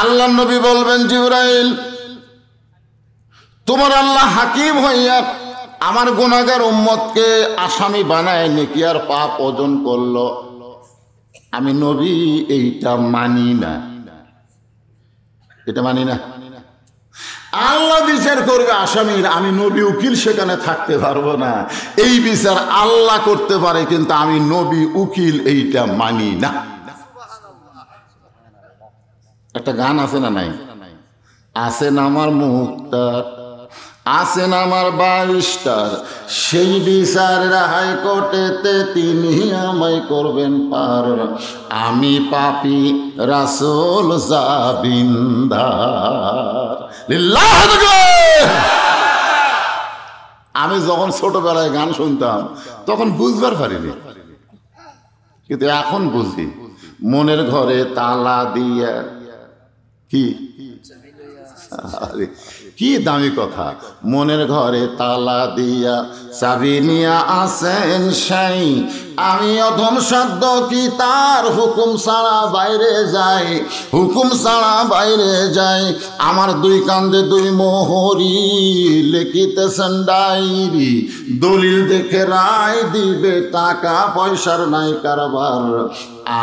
আল্লাহ নবী বলবেন, জিবরাইল, তোমার আল্লাহ হাকিম হইয়া আমার গুনাহগার উম্মতকে আসামি বানায় নেকি আর পাপ ওজন করলো, আমি নবী এইটা মানি না, এটা মানি না। আল্লাহ বিচার করবে আসামির, আমি নবী উকিল সেখানে থাকতে পারবো না। এই বিচার আল্লাহ করতে পারে, কিন্তু আমি নবী উকিল এইটা মানি না। একটা গান আছে না নাই? আছেন আমার মুক্তার, আছেন আমার ব্যারিস্টার, সেই বিচারের হাইকোর্টেতে তিনি আমায় করবেন পার, আমি পাপী রাসূল জাবিন্দার। লিল্লাহ। আমি যখন ছোটবেলায় গান শুনতাম তখন বুঝবার পারিনি, কিন্তু এখন বুঝি। মনের ঘরে তালা দিয়া, কি কি দামি কথা, মনের ঘরে তালা দিয়া চাবি নিয়া আসেন সাই, আমি অধম সাধ্য কি তার হুকুম ছাড়া বাইরে যাই, হুকুম ছাড়া বাইরে যাই। আমার দুই কান্দে দুই মোহরি, লিখিতেছেন ডায়েরি, দলিল দেখে রায় দিবে, টাকা পয়সার নাই কারবার,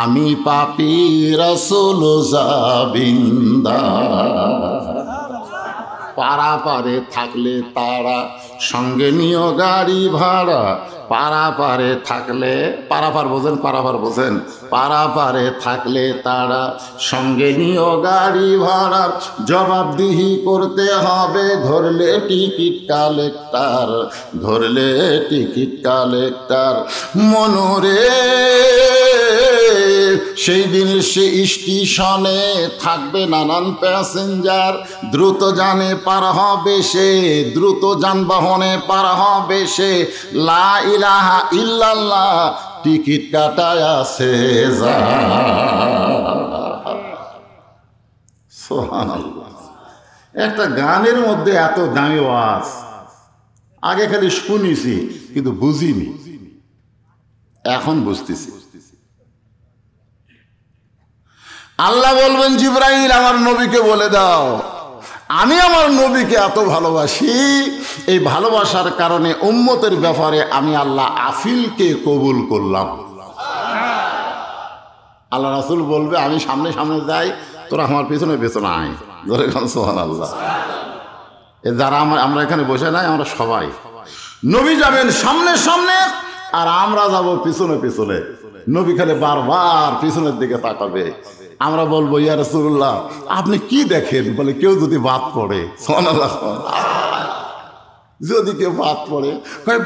আমি পাপী রাসূল জাবিন্দার। পারাপারে থাকলে তারা সঙ্গে নিও গাড়ি ভাড়া, পারাপারে থাকলে, পারাপার বোঝেন, পারাপার বোঝেন, পারাপারে থাকলে তারা সঙ্গে নিও গাড়ি ভাড়া, জবাবদিহি করতে হবে, ধরলে টিকিট কালেক্টর, ধরলে টিকিট কালেক্টর। মনোরে সেই দিন সে স্টেশনে থাকবে নানান প্যাসেঞ্জার, দ্রুত জানে পার হবে সে, দ্রুত যানবাহনে পার হবে সে, লা ইলাহা ইল্লাল্লাহ টিকিট কাটায় আছে যা। সুবহানাল্লাহ। একটা গানের মধ্যে এত দামি ওয়াজ, আগে খালি শুনিছি কিন্তু বুঝিনি, এখন বুঝতেছি। আল্লাহ বলবেন, জিবরাইল আমার নবীকে বলে দাও, আমি আমার নবীকে এত ভালোবাসি, এই ভালোবাসার কারণে উম্মতের ব্যাপারে আমি আল্লাহ আফিলকে কবুল করলাম। আল্লাহ রাসূল বলবে, আমি সামনে সামনে যাই, তোরা আমার পিছনে পেছনে আয়, ধরে গান সুবহানাল্লাহ। যারা আমরা এখানে বসে নাই, আমরা সবাই, নবী যাবেন সামনে সামনে আর আমরা যাব পিছনে পিছনে। নবী খালি বারবার পিছনের দিকে তাকাবে, আমরা বলবো, ইয়া রাসূলুল্লাহ আপনি কি দেখেন? বলে, কেউ যদি বাদ পড়ে, সুবহানাল্লাহ, যদি কেউ বাদ পড়ে,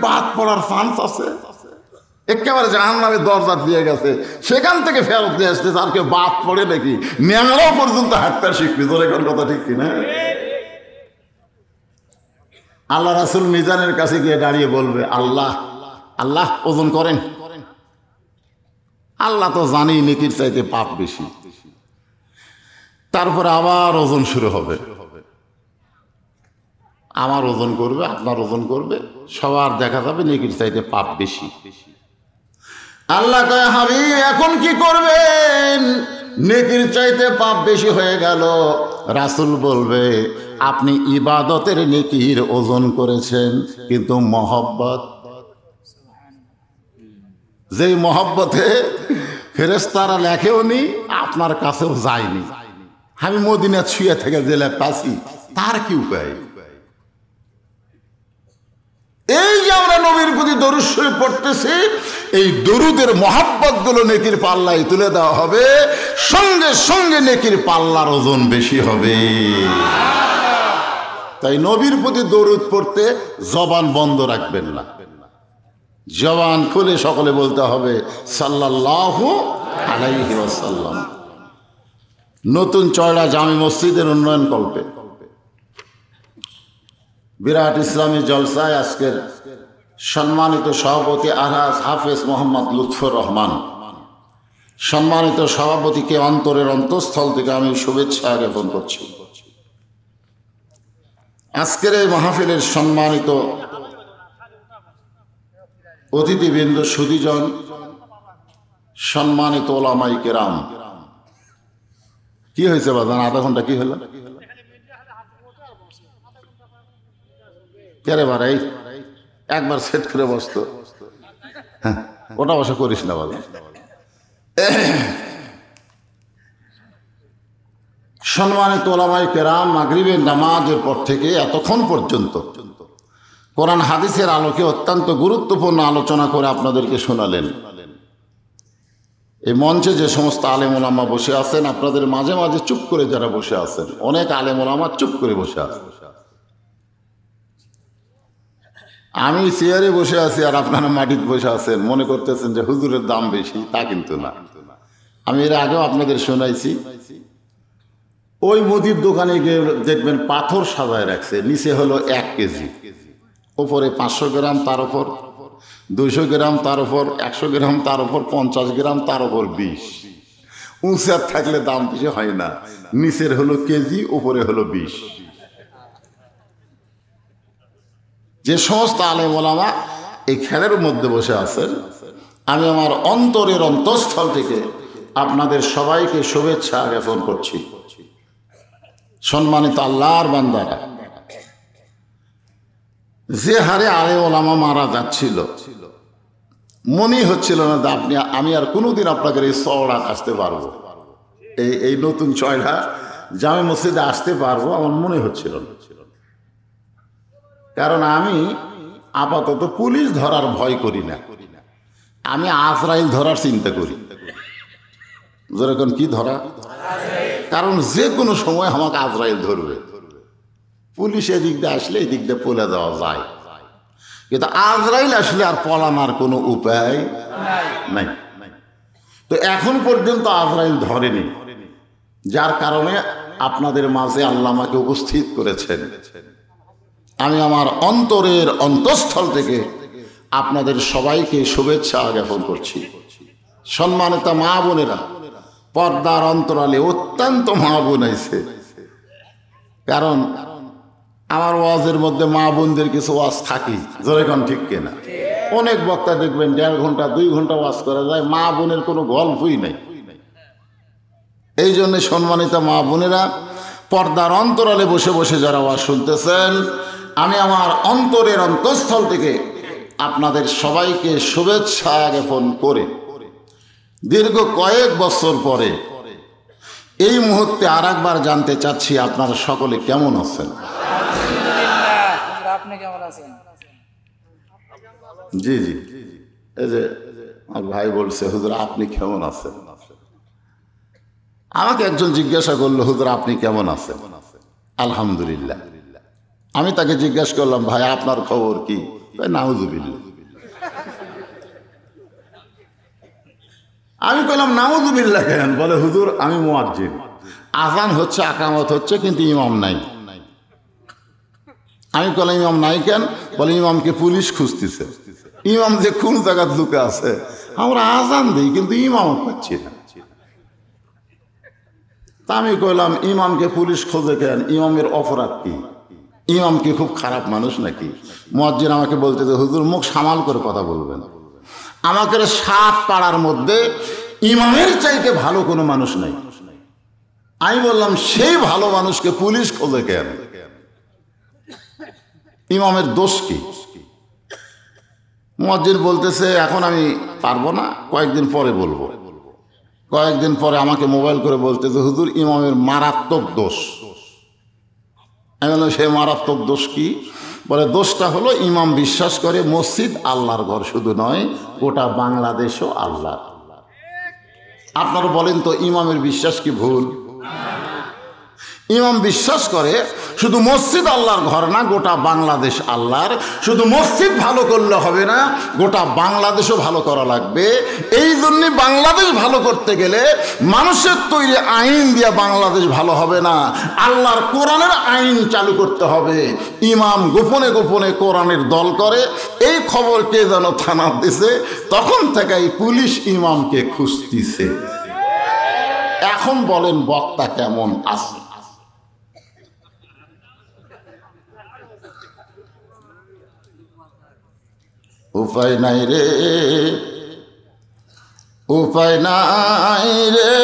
বাদ পড়ার চান্স আছে, একেবারে জাহান্নামের দরজা দিয়ে গেছে, সেখান থেকে ফেরত দিয়ে আসতে, আর কেউ বাদ পড়ে নাকি ন্যাংরাও পর্যন্ত হাঁটতে শিখবি, তোর এখন কথা ঠিক কিনা? আল্লাহ রাসূল মিজানের কাছে গিয়ে দাঁড়িয়ে বলবে, আল্লাহ আল্লাহ ওজন করেন। আল্লাহ তো জানি নেকির চাইতে পাপ বেশি। তারপরে আবার ওজন শুরু হবে, আমার ওজন করবে, আপনার ওজন করবে, সবার দেখা যাবে নেকির চাইতে পাপ বেশি। আল্লাহ কয়, হাবিব এখন কি করবেন? নেকির চাইতে পাপ বেশি হয়ে গেল। রাসূল বলবে, আপনি ইবাদতের নেকির ওজন করেছেন, কিন্তু মহব্বত, যেই মহব্বতে ফেরেশতারা লেখেও নি, আপনার কাছেও যায়নি, আমি মদিনা ছুঁয়ে থেকে জেলে পাচ্ছি, তার কি উপায়? এই যে আমরা নবীর প্রতি দরুদ শরীফ পড়তেছি, এই দরুদের মহব্বত গুলো নেকির পাল্লায় তুলে দেওয়া হবে, সঙ্গে সঙ্গে নেকির পাল্লার ওজন বেশি হবে। তাই নবীর প্রতি দরুদ পড়তে জবান বন্ধ রাখবেন না, জবান খুলে সকলে বলতে হবে সাল্লাল্লাহু আলাইহি ওয়াসাল্লাম। নতুন চয়লা জামি মসজিদের উন্নয়ন কল্পে বিরাট ইসলামী জলসায় আজকের সম্মানিত সভাপতি আলহাজ হাফেজ মোহাম্মদ লুৎফর রহমান, সম্মানিত সভাপতিকে অন্তরের অন্তঃস্থল থেকে আমি শুভেচ্ছা জ্ঞাপন করছি। আজকের এই মাহফিলের সম্মানিত অতিথিবৃন্দ, সুধীজন, সম্মানিত ওলামায়ে কেরাম, কি হয়েছে বাজান? আধা ঘন্টা কি হলো? কে রে ভাই, একবার সেট করে বসতো। হ্যাঁ, ওটা অবশ্য করিস না বাজান। সম্মানিত ওলামায়ে কেরাম, মাগরিবের নামাজের পর থেকে এতক্ষণ পর্যন্ত কোরআন হাদিসের আলোকে অত্যন্ত গুরুত্বপূর্ণ আলোচনা করে আপনাদেরকে শোনালেন। এই মঞ্চে যে সমস্ত আলেম ওলামা বসে আছেন, আপনাদের মাঝে মাঝে চুপ করে যারা বসে আছেন, অনেক আলেম ওলামা চুপ করে বসে আছেন। আমি চেয়ারে বসে আছি আর আপনারা মাটিতে বসে আছেন, মনে করতেছেন যে হুজুরের দাম বেশি, তা কিন্তু না। আমি এর আগেও আপনাদের শোনাইছি, ওই মুদির দোকানে গিয়ে দেখবেন পাথর সাজায় রাখছে, নিচে হলো 1 কেজি, ওপরে 500 গ্রাম, তার উপর 200 গ্রাম, তার উপর 100 গ্রাম, তার উপর 50 গ্রাম, তার উপর 20। উঁচার থাকলে দাম বেশি হয় না, নিচের হলো কেজি, উপরে হলো 20। যে সমস্ত আলেম ওলামা এই খেলের মধ্যে বসে আছেন, আমি আমার অন্তরের অন্তঃস্থল থেকে আপনাদের সবাইকে শুভেচ্ছা জ্ঞাপন করছি। সম্মানিত আল্লাহর বান্দারা, যে হারে আলেম ওলামা মারা যাচ্ছিল, মনেই হচ্ছিল না যে আমি আর কোনোদিন আপনাদের এই চওড়া আসতে পারবো, এই নতুন চয়টা জামে মসজিদে আসতে পারবো, আমার মনে হচ্ছিল না। কারণ আমি আপাতত পুলিশ ধরার ভয় করি না, আমি আজরাইল ধরার চিন্তা করি। যেরকম কি ধরা, কারণ যে কোনো সময় আমাকে আজরাইল ধরবে। পুলিশ এদিক দিয়ে আসলে এই দিক দিয়ে পলে যাওয়া যায়, কিন্তু আজরাইল আসলে আর পলানোর কোনো উপায় নাই। তো এখন পর্যন্ত আজরাইল ধরেনি, যার কারণে আপনাদের মাঝে আল্লাহ আমাকে উপস্থিত করেছেন। আমি আমার অন্তরের অন্তঃস্থল থেকে আপনাদের সবাইকে শুভেচ্ছা জ্ঞাপন করছি। সম্মানিত মা বোনেরা, পর্দার অন্তরালে অত্যন্ত মা বোন আছে, কারণ আমার ওয়াজের মধ্যে মা বোনদের কিছু ওয়াজ থাকি, যেরকম ঠিক কিনা। অনেক বক্তা দেখবেন 1.5 ঘন্টা 2 ঘন্টা ওয়াজ করা যায়, মা বোনের কোনো গল্পই নাই। এই জন্য সম্মানিত মা বোনেরা, পর্দার অন্তরালে বসে বসে যারা ওয়াজ শুনতেছেন, আমি আমার অন্তরের অন্তঃস্থল থেকে আপনাদের সবাইকে শুভেচ্ছা জ্ঞাপন করে দীর্ঘ কয়েক বছর পরে এই মুহূর্তে আর একবার জানতে চাচ্ছি আপনারা সকলে কেমন আছেন। জি জি, এই যে আমার ভাই বলছে, হুজুর আপনি কেমন আছেন। আমাকে একজন জিজ্ঞাসা করলো, হুজুর আপনি কেমন আছেন? আলহামদুলিল্লাহ। আমি তাকে জিজ্ঞাসা করলাম, ভাই আপনার খবর কি? নাউজুবিল্লাহ। আমি কইলাম নাউজুবিল্লাহ কেন? বলে হুজুর আমি মুয়াজ্জিন, আযান হচ্ছে, আকামত হচ্ছে, কিন্তু ইমাম নাই। আমি কইলাম ইমাম নাই কেন? বলে ইমামকে পুলিশ খুঁজতেছে। ইমাম যে কোন জায়গায় লুকে আছে, আমরা আযান দিই কিন্তু ইমাম পাচ্ছি না। তা আমি কইলাম ইমামকে পুলিশ খোঁজে কেন? ইমামের অপরাধ কি? ইমাম কি খুব খারাপ মানুষ নাকি? মুয়াজ্জিন আমাকে বলতে যে হুজুর মুখ সামাল করে কথা বলবেন, আমাকে 7 পাড়ার মধ্যে ইমামের চাইতে ভালো কোনো মানুষ নাই। আমি বললাম সেই ভালো মানুষকে পুলিশ খোঁজে কেন? ইমামের দোষ কি? মুয়াজ্জিন বলতেছে এখন আমি পারবো না, কয়েকদিন পরে বলবো। কয়েকদিন পরে আমাকে মোবাইল করে বলতেছে হুজুর ইমামের মারাত্মক দোষ। আমি বললাম সে মারাত্মক দোষ কি? বলে দোষটা হলো ইমাম বিশ্বাস করে মসজিদ আল্লাহর ঘর, শুধু নয় গোটা বাংলাদেশও আল্লাহ। আপনারা বলেন তো ইমামের বিশ্বাস কি ভুল? ইমাম বিশ্বাস করে শুধু মসজিদ আল্লাহর ঘর না, গোটা বাংলাদেশ আল্লাহর। শুধু মসজিদ ভালো করলে হবে না, গোটা বাংলাদেশও ভালো করা লাগবে। এই জন্যে বাংলাদেশ ভালো করতে গেলে মানুষের তৈরি আইন দিয়ে বাংলাদেশ ভালো হবে না, আল্লাহর কোরআনের আইন চালু করতে হবে। ইমাম গোপনে গোপনে কোরআনের দল করে, এই খবর কে যেন থানা দিছে, তখন থেকেই পুলিশ ইমামকে খুঁজতেছে। এখন বলেন বক্তা কেমন আছে? উপায় নাই রে, উপায় নাই রে,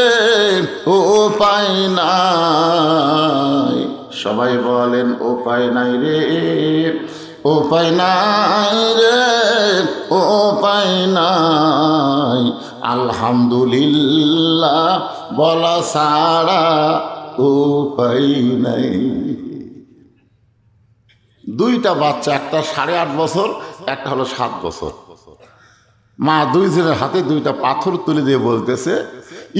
উপায় নাই। সবাই বলেন উপায় নাই রে, উপায় নাই রে, উপায় নাই। আলহামদুলিল্লাহ বলা ছাড়া উপায় নাই। দুইটা বাচ্চা, একটা 8.5 বছর, একটা হলো 7 বছর। মা দুইজনের হাতে দুইটা পাথর তুলে দিয়ে বলতেছে,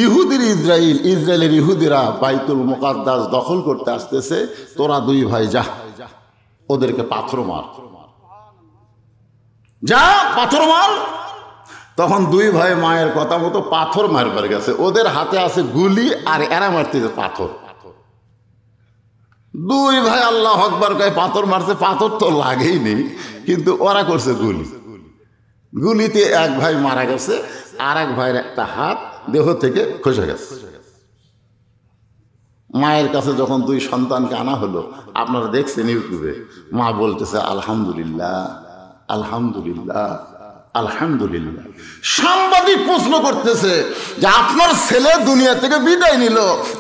ইহুদির ইসরায়েল, ইসরায়েলের ইহুদিরা বাইতুল মুকাদ্দাস দখল করতে আসতেছে, তোরা দুই ভাই যা, ওদেরকে পাথর মার, যা পাথর মার। তখন দুই ভাই মায়ের কথা মতো পাথর মারবার গেছে, ওদের হাতে আছে গুলি আর এরা মারতেছে পাথর। দুই ভাই আল্লাহু আকবার কয়ে পাথর মারছে, পাথর তো লাগেইনি, কিন্তু ওরা করছে গুলি। গুলিতে এক ভাই মারা গেছে, আর এক ভাইয়ের একটা হাত দেহ থেকে খসে গেছে। মায়ের কাছে যখন দুই সন্তানকে আনা হলো, আপনারা দেখছেন ইউটিউবে, মা বলতেছে আলহামদুলিল্লাহ, আলহামদুলিল্লাহ, আলহামদুলিল্লাহ। সাংবাদিক প্রশ্ন করতেছে যে আপনার ছেলে দুনিয়া থেকে বিদায় নিল,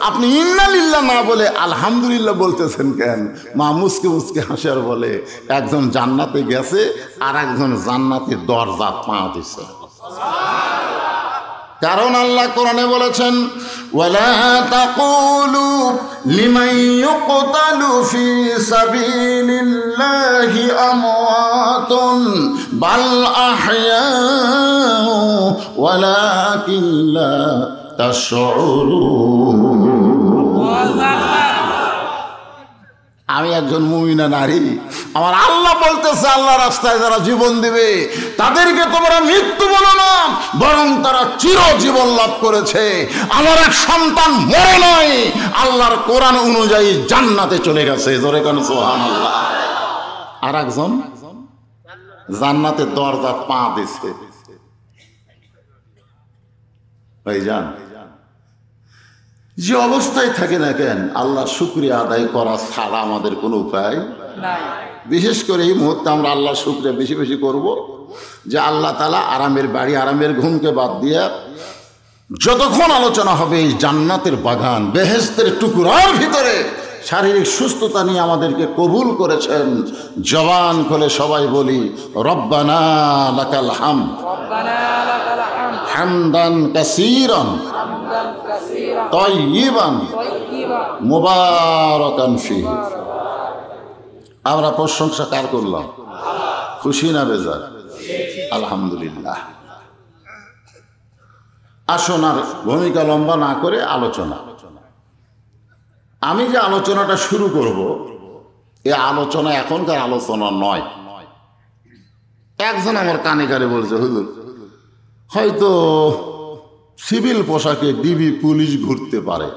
আপনি ইন্না লিল্লাহ না বলে আলহামদুলিল্লাহ বলতেছেন কেন? মা মুসকে মুসকে হাসে আর বলে, একজন জান্নাতে গেছে আর একজন জান্নাতের দরজা পা দিছে। কারণ আল্লাহ কোরআনে বলেছেন, ওয়ালা তাকুলু লিমান ইউকতালু ফি সাবিলিল্লাহি আমওয়াতুন বাল আহইয়াউ ওয়ালাকিন লা তাশউরুন। আমি একজন মুমিনা নারী, আমার আল্লাহ বলতেছে, আল্লাহ রাস্তায় যারা জীবন দিবে তাদেরকে তোমরা মৃত্যু বলো না, বরং তারা চিরজীবন লাভ করেছে। আমার এক সন্তান মরে নয়, আল্লাহর কোরআন অনুযায়ী জান্নাতে চলে গেছে। জোরে কেন সুবহানাল্লাহ। আর একজন জান্নাতের দরজা পা দিছে। ভাইজান, যে অবস্থায় থাকে না কেন, আল্লাহ শুকরিয়া আদায় করা ছাড়া আমাদের কোনো উপায় নাই। বিশেষ করে এই মুহূর্তে আমরা আল্লাহ শুকরিয়া বেশি বেশি করব, যে আল্লাহ তাআলা আরামের বাড়ি, আরামের ঘুমকে বাদ দিয়ে যতক্ষণ আলোচনা হবে এই জান্নাতের বাগান, বেহেশতের টুকরার ভিতরে শারীরিক সুস্থতা নিয়ে আমাদেরকে কবুল করেছেন। জবান খুলে সবাই বলি রব্বানা লাকাল হামদ, হামদান কাসীরান তাইয়িবান মুবারাকান ফীহি। আমরা প্রশংসা কার করলাম? খুশি না বেজার? আলহামদুলিল্লাহ। আসুন আর ভূমিকা লম্বা না করে আলোচনা। আমি যে আলোচনাটা শুরু করব, এই আলোচনা এখনকার আলোচনা নয়। একজন আমার কানে কানে বলছে, হুজুর হয়তো সিভিল পোশাকে ডিবি পুলিশ ঘুরতে পারে।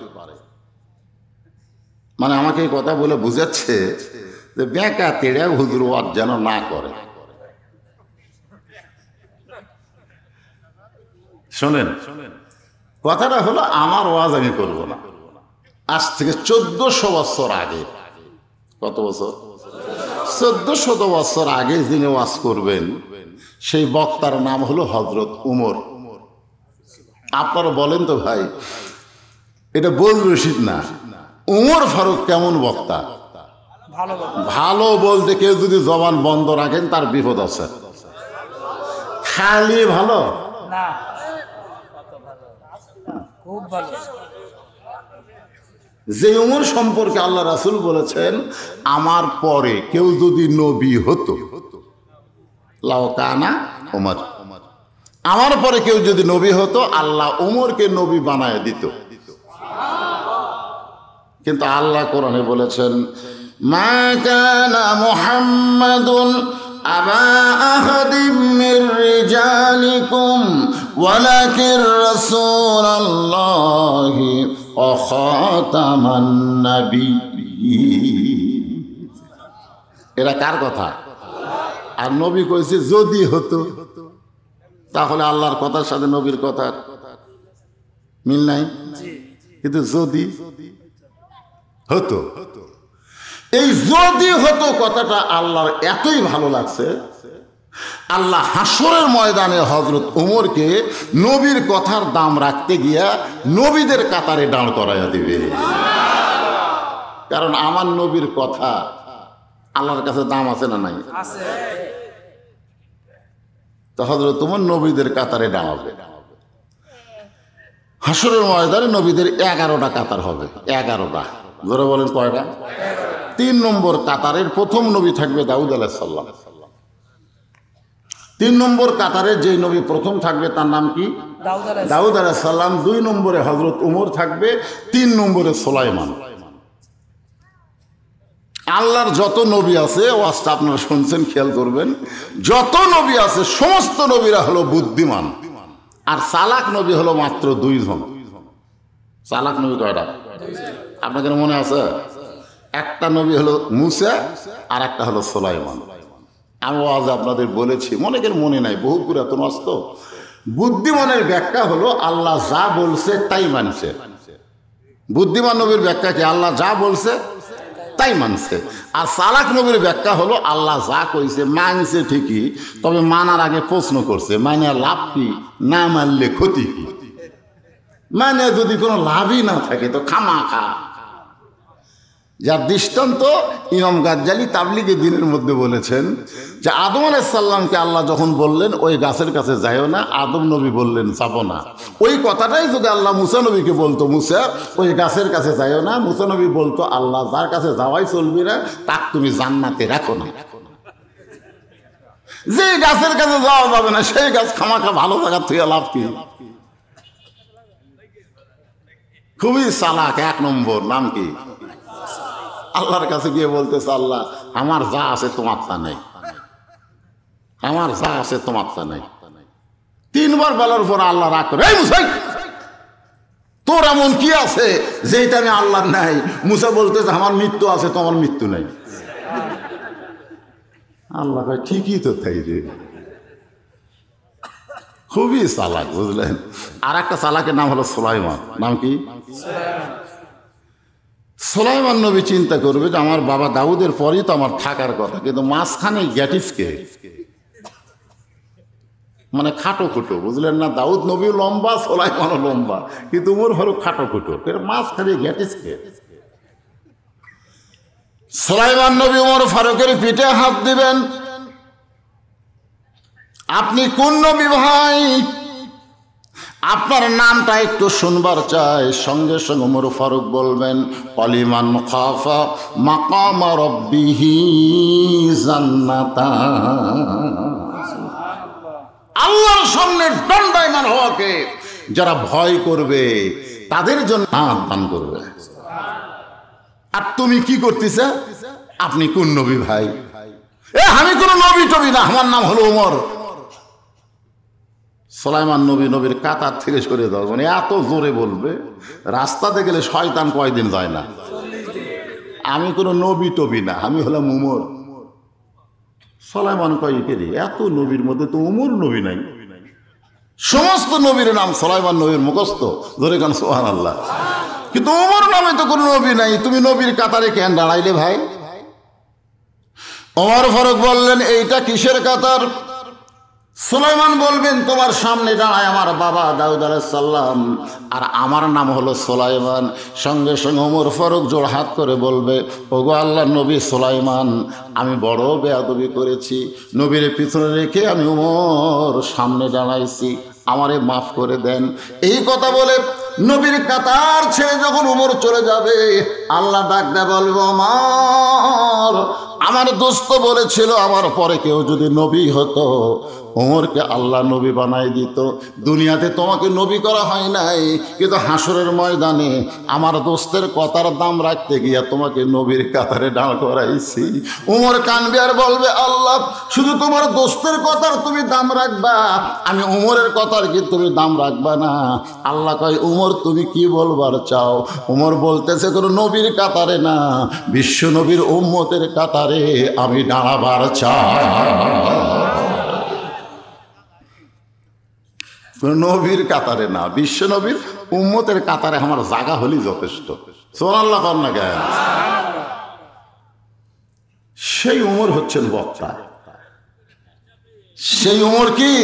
মানে আমাকে এই কথা বলে বুঝাচ্ছে যে বেঁকা তেড়ে হুজুর ওয়াজ যেন না করে। শোনেন, কথাটা হলো আমার ওয়াজ আমি করব না। আজ থেকে 1400 বছর আগে, কত বছর? 1400 বছর আগে যিনি ওয়াজ করবেন, সেই বক্তার নাম হলো হযরত উমর। আপনারা বলেন তো ভাই, এটা বল রশিদ না, উমর ফারুক কেমন বক্তা? ভালো বলতে কেউ যদি জবান বন্ধ রাখেন তার বিপদ আছে। খালি ভালো না, খুব ভালো। যে উমর সম্পর্কে আল্লাহ রাসূল বলেছেন, আমার পরে কেউ যদি নবী হতো, লাউ কানা উমর, আমার পরে কেউ যদি নবী হতো, আল্লাহ উমরকে নবী বানায় দিত। কিন্তু আল্লাহ কোরআনে বলেছেন, মা কানা মুহাম্মাদুন আবা আহাদিম মির রিজালিকুম ওয়ালাকিন রাসূলুল্লাহি ওয়া খাতামান নাবিয়্যিন। এরা কার কথা? আর নবী কইছে যদি হতো। তাহলে আল্লাহর কথার সাথে নবীর কথার মিল নাই। কিন্তু যদি হতো, এই যদি হতো কথাটা আল্লাহর এতই ভালো লাগছে, আল্লাহ হাসরের ময়দানে হযরত ওমরকে নবীর কথার দাম রাখতে গিয়া নবীদের কাতারে দাঁড় করাইয়া দিবে। কারণ আমার নবীর কথা আল্লাহর কাছে দাম আছে না নাই? তো হযরত ওমর নবীদের কাতারে দাঁড়াবে। হাসরের ময়দানে নবীদের 11টা কাতার হবে। 11টা, ধরে বলেন কয়টা? 3 নম্বর কাতারের প্রথম নবী থাকবে দাউদ আলাইহিস সালাম। 3 নম্বর কাতারের যে নবী প্রথম থাকবে তার নাম কি? দাউদ আলাইহিস সালাম। 2 নম্বরে হযরত ওমর থাকবে, 3 নম্বরে সুলাইমান। আল্লাহর যত নবী আছে, ওয়াজটা আপনারা শুনছেন, খেয়াল করবেন, যত নবী আছে সমস্ত নবীরা হলো বুদ্ধিমান, আর চালাক নবী হলো মাত্র 2 জন। চালাক নবী কয়টা আপনাদের মনে আছে? একটা নবী হলো মুসা, আর একটা হলো সুলাইমান। আমি আজ আপনাদের বলেছি, অনেকের মনে নাই, বহু পুরাতন অস্ত। বুদ্ধিমানের ব্যাখ্যা হলো আল্লাহ যা বলছে তাই মানছে। বুদ্ধিমান নবীর ব্যাখ্যা কি? আল্লাহ যা বলছে তাই মানছে। আর চালাক নবীর ব্যাখ্যা হলো আল্লাহ যা কইছে মানছে ঠিকই, তবে মানার আগে প্রশ্ন করছে, মানে লাভ কি, না মানলে ক্ষতি কি। মানে যদি কোনো লাভই না থাকে তো খামাখা। যার দৃষ্টান্ত ইমাম গাজ্জালি তাবলিগে দ্বীনের মধ্যে বলেছেন যে আদম আলাইহিস সালামকে আল্লাহ যখন বললেন ওই গাছের কাছে যাইও না, আদম নবী বললেন যাবো না। ওই কথাটাই যদি আল্লাহ মুসা নবীকে বলতো, মুসা ওই গাছের কাছে যাইও না, মুসা নবী বলতো আল্লাহ যার কাছে যাওয়াই চলবি না, তাক তুমি জান্নাতে রাখো না। যে গাছের কাছে যাওয়া যাবে না সেই গাছ খামাখা ভালো জায়গা থেকে লাভ কি? খুবই চালাক 1 নম্বর। নাম কি? আল্লাহর কাছে গিয়ে বলতেছে আল্লাহ আমার যা আছে তোমার তা নেই, আমার যা আছে তোমার তা নেই। 3 বার বলার পর আল্লাহ রাগ করে, এই মুসা তোর এমন কি আছে যেটা আমি আল্লাহর নাই? মুসা বলতেছে আমার মৃত্যু আছে, তোমার মৃত্যু নেই। আল্লাহ কয় ঠিকই তো তাই রে। খুবই চালাক, বুঝলেন? আর একটা চালাকের নাম হলো সুলাইমান। নাম কি? সুলাইমান নবী চিন্তা করবে যে আমার বাবা দাউদের পরই তো আমার থাকার কথা, কিন্তু মাঝখানে গ্যাটিসকে, মানে খাটো খুটো, বুঝলেন না? দাউদ নবী লম্বা, সুলাইমানও লম্বা, কিন্তু ওমর হলো খাটো খুটো, মাঝখানে গ্যাটিসকে। সুলাইমান নবী ওমর ফারুকের পিঠে হাত দিবেন, আপনি কোন নবী ভাই? আপনার নামটা একটু শুনবার চাই। সঙ্গে সঙ্গে ওমর ফারুক বলবেন অলিমান খাফা মাকাম রাব্বিহি জান্নাতান। আল্লাহর সামনে দণ্ডায়মান হওয়াকে যারা ভয় করবে তাদের জন্য দান করবে। আর তুমি কি করতেছে? আপনি কোন নবী ভাই? আমি কোন নবী টবি না, আমার নাম হলো ওমর। সুলাইমান নবী নবীর কাতার থেকে সরে যাওয়া, মানে এত জোরে বলবে রাস্তাতে গেলে শয়তান কয়দিন যায় না। আমি কোনো নবী টবি না, আমি হলাম ওমর। সুলাইমান কয় কে রে, এত নবীর মধ্যে তো ওমর নবী নাই। সমস্ত নবীর নাম সুলাইমান নবীর মুখস্থ, ধরে গান সুবহানাল্লাহ, কিন্তু ওমর নামে তো কোনো নবী নাই। তুমি নবীর কাতারে কেন দাঁড়াইলে ভাই? ওমর ফারুক বললেন এইটা কিসের কাতার? সুলাইমান বলবেন তোমার সামনে দাঁড়ায় আমার বাবা দাউদ আলাইহিস সালাম, আর আমার নাম হলো সুলাইমান। সঙ্গে সঙ্গে ওমর ফারুক জোড় হাত করে বলবে ওগো আল্লাহর নবী সুলাইমান, আমি বড় বেয়াদবি করেছি, নবীর পিছনে রেখে আমি ওমর সামনে দাঁড়াইছি, আমারে মাফ করে দেন। এই কথা বলে নবীর কাতার ছেড়ে যখন ওমর চলে যাবে, আল্লাহ ডাক দেয়া বলবে ওমর, আমার দোস্ত বলেছিল আমার পরে কেউ যদি নবী হতো ওমরকে আল্লাহ নবী বানাই দিত। দুনিয়াতে তোমাকে নবী করা হয় নাই, কিন্তু হাসরের ময়দানে আমার দোস্তের কথার দাম রাখতে গিয়া তোমাকে নবীর কাতারে দাঁড় করাইছি। ওমর কানবে আর বলবে আল্লাহ শুধু তোমার দোস্তের কথার তুমি দাম রাখবা, আমি ওমরের কথার কি তুমি দাম রাখবা না? আল্লাহ কয় ওমর তুমি কি বলবার চাও? ওমর বলতেছে কোনো নবীর কাতারে না, বিশ্ব নবীর উম্মতের কাতারে আমি দাঁড়াবার চাই। নবীর কাতারে না, বিশ্ব নবীর উম্মতের কাতারে আমার জায়গা হলেই যথেষ্ট। সুবহানাল্লাহ কর না কেন? সেই ওমর হচ্ছেন বক্তা। সেই উমর কি?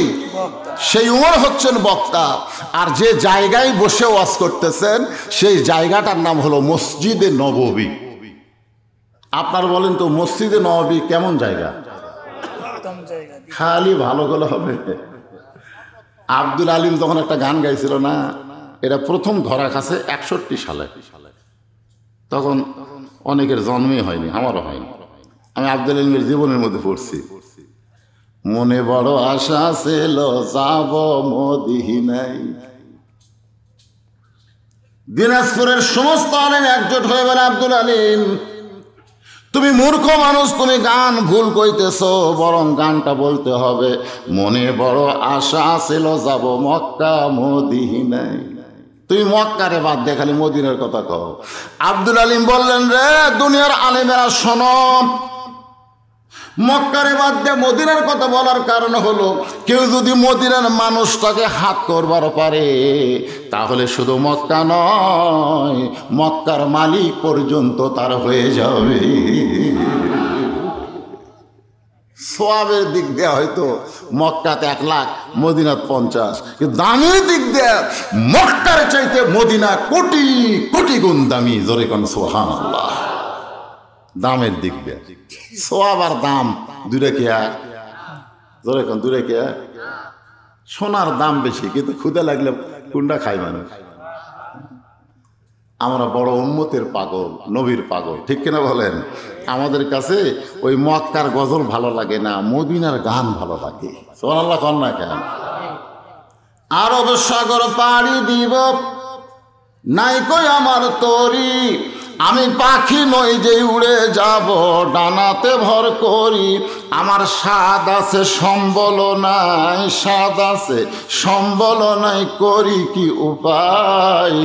সেই উমর হচ্ছেন বক্তা। আর যে জায়গায় বসে ওয়াজ করতেছেন সেই জায়গাটার নাম হলো মসজিদে নববী। আপনার বলেন তো মসজিদে নববী কেমন জায়গা? খালি ভালো করে হবে। আব্দুল আলিম তখন একটা গান গাইছিল না, এটা প্রথম ধরা কাছে 61 সালে, তখন অনেকের জন্মই হয়নি, আমারও হয়নি। আমি আব্দুল আলিমের জীবনের মধ্যে পড়ছি, মনে বড় আশা ছিল যাব মদিনায়। দিনাজপুরের সমস্ত আলেম একজোট হয়ে বলে, আব্দুল আলিম তুমি মূর্খ মানুষ, তুমি গান ভুল কইতেছ, বরং গানটা বলতে হবে মনে বড় আশা ছিল যাব মক্কা মদিনায়। তুমি মক্কারে বাদ দিয়ে খালি মদিনার কথা কও। আব্দুল আলিম বললেন, রে দুনিয়ার আলেমেরা শোনো, মক্কারে বাদ দিয়ে মদিনার কথা বলার কারণ হলো কেউ যদি মদিনার মানুষটাকে হাত করবার পারে তাহলে শুধু মক্কা নয়, মক্কার মালিক পর্যন্ত তার হয়ে যাবে। সোয়াবের দিক দিয়ে হয়তো মক্কাতে 1 লাখ, মদিনাত 50, কিন্তু দামের দিক দিয়ে মক্কার চাইতে মদিনা কোটি কোটি গুণ দামি। জোরে কোন সুবহানাল্লাহ। দামের দিক দিয়ে সোয়াব আর দাম দুইটা কি এক? জোরে কোন দুইটা কি এক? সোনার দাম বেশি, কিন্তু ক্ষুধা লাগলে কোনটা খাই মানুষ? আমরা বড় উম্মতের পাগল, নবীর পাগল, ঠিক কিনা বলেন? আমাদের কাছে ওই মক্কার গজল ভালো লাগে না, মদিনার গান ভালো লাগে। সুবহানাল্লাহ কন না কেন? আরব সাগর পাড়ি দিব নাই কই আমার তরি, আমি পাখি নই যে উড়ে যাব ডানাতে ভর করি। আমার স্বাদ আছে সম্বল নাই, স্বাদ আছে সম্বল নাই, করি কি উপায়,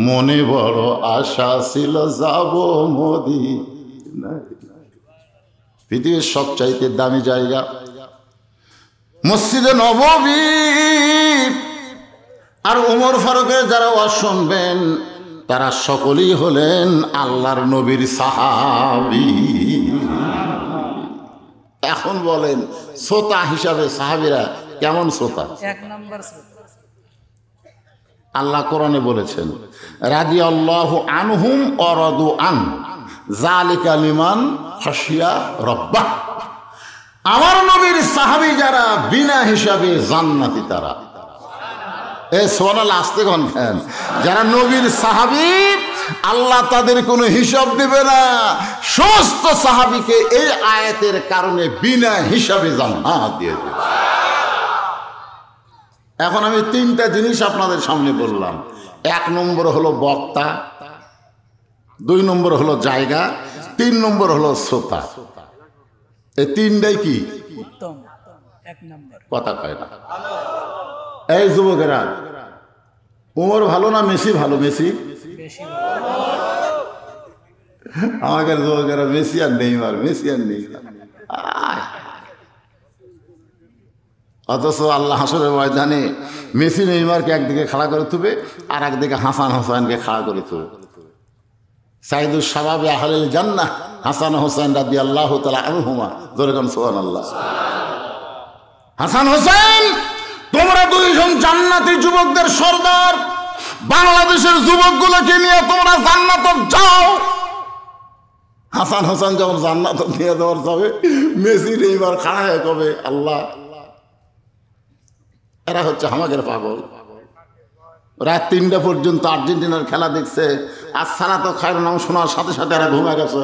মনে বড় আশা ছিল যাব মদিনায়। পৃথিবীর সবচাইতে দামি জায়গা মসজিদে নববী। আর ওমর ফারুকের যারা ওয়াজ শুনবেন তারা সকলেই হলেন আল্লাহর নবীর সাহাবী। এখন বলেন শ্রোতা হিসাবে সাহাবীরা কেমন শ্রোতা? 1 নম্বর শ্রোতা। আল্লাহ কোরআনে বলেছেন, রাদিয়াল্লাহু আনহুম ওয়া রাদু আন যালিকা লিমান খাশিয়া রাব্বাহ। আমার নবীর সাহাবী যারা বিনা হিসাবে জান্নাতি তারা। সোনাল আসতে গন্ধেন, যারা নবীর সাহাবী আল্লাহ তাদের কোনো হিসাব দেবে না। সমস্ত সাহাবীকে এই আয়াতের কারণে বিনা হিসাবে জান্নাত দিয়ে দেবে। এখন আমি 3টা জিনিস আপনাদের সামনে বললাম। 1 নম্বর হলো বক্তা, 2 নম্বর হলো জায়গা, 3 নম্বর হলো শ্রোতা। এই 3টাই কি উত্তম? 1 নম্বর কথা কয় না। এই যুবকেরা, উমর ভালো না মেসি ভালো? মেসি বেশি। আমাদের যুবকেরা মেসি আর নেইমার, মেসি আর নেইমার। অথচ আল্লাহ হাসরের ময়দানে মেসি নেইমারকে একদিকে খাড়া করে তুবে আর একদিকে হাসান হোসেনকে খাড়া করে তুবে। সাইদুস শাবাবে আহলিল জান্নাহ হাসান হোসেন রাদিয়াল্লাহু তাআলা আনহুমা। জোরে কোন সুবহানাল্লাহ। হাসান হোসেন, তোমরা 2 জন জান্নাতি যুবকদের সর্দার। বাংলাদেশের যুবকগুলোকে নিয়ে তোমরা জান্নাতে যাও। হাসান হোসেন যখন জান্নাতে নিয়ে যাওয়ার যাবে, মেসি নেইমার খাড়া হয়ে কবে, আল্লাহ এরা হচ্ছে আমাদের পাগল। রাত 3টা পর্যন্ত আর্জেন্টিনার খেলা দেখছে, আর সারা তো খায়ের নাম শোনার সাথে সাথে এরা ঘুমে গেছে।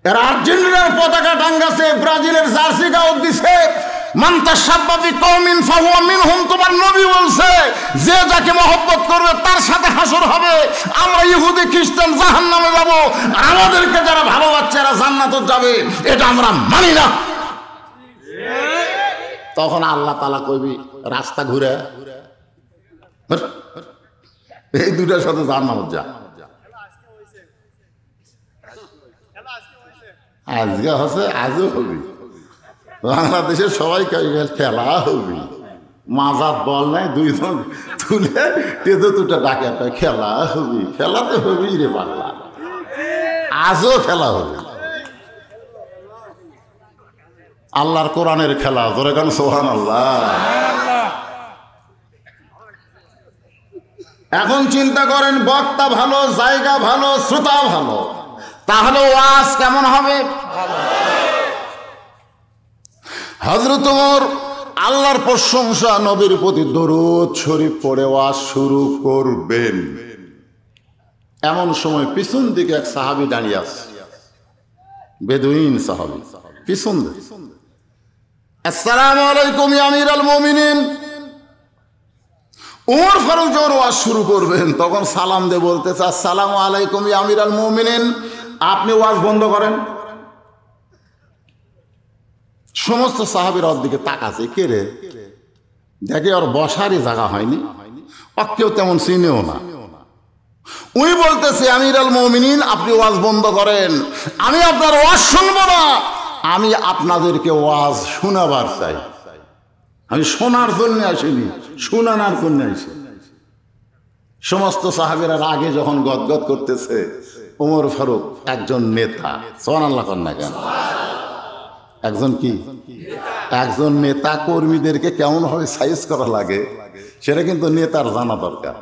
এরা আর্জেন্টিনার পতাকা টাঙ্গাছে, ব্রাজিলের জার্সি গাও দিছে। মান্তাসাব্বাবি কওমিন ফাহুয়া মিনহুম। তোমার নবী বলছে যে যাকে মহব্বত করবে তার সাথে হাসর হবে। আমরা ইহুদি খ্রিস্টান জাহান্নামে যাব, আমাদেরকে যারা ভালোবাসছে এরা জান্নাতে যাবে, এটা আমরা মানি না। তখন আল্লাহ তাআলা কইবি রাস্তা ঘুরে এই 2টার সাথে জান্নাতে যা। আজকে হচ্ছে, আজও হবি। বাংলাদেশের সবাই খেলা হবি, মাজার বল নাই, 2 জন তুলে তেজো 2টা ডাকে খেলা হবি। খেলাতে হবি রে বাংলা, আজও খেলা হবে। আল্লাহর কোরআনের খেলা, ধরে গান সুবহানাল্লাহ। এখন চিন্তা করেন, বক্তা ভালো, জায়গা ভালো, শ্রোতা ভালো, তাহলে ওয়াজ কেমন হবে? হযরত ওমর আল্লাহর প্রশংসা, নবীর প্রতি দরুদ শরীফ পড়ে ওয়াজ শুরু করবেন, এমন সময় পিছন দিকে এক সাহাবী দাঁড়িয়ে আছে, বেদুইন সাহাবী, পিছন দিকে। আসসালামু আলাইকুম ইয়া আমিরাল মুমিনিন। ওমর ফারুক যখন ওয়াজ শুরু করবেন তখন সালাম দিয়ে বলতেছে, আসসালামু আলাইকুম ইয়া আমিরাল মুমিনিন। আপনি ওয়াজ বন্ধ করেন। সমস্ত সাহাবীর ওর দিকে তাকাছে, কে রে? দেখে ওর বসারই জায়গা হয়নি, কেউ তেমন চিনেও না। উনি বলতেছে, আমিরাল মুমিনিন আপনি ওয়াজ বন্ধ করেন, আমি আপনার ওয়াজ শুনবো না, আমি আপনাদেরকে ওয়াজ শোনাবার চাই। আমি শোনার জন্য আসিনি, শোনানোর জন্য আসি। সমস্ত সাহাবীরা আগে যখন গদগদ করতেছে, ওমর ফারুক একজন নেতা, সুবহানাল্লাহ কর না কেন? একজন কি? একজন নেতা কর্মীদেরকে কেমনভাবে সাইজ করা লাগে সেটা কিন্তু নেতার জানা দরকার।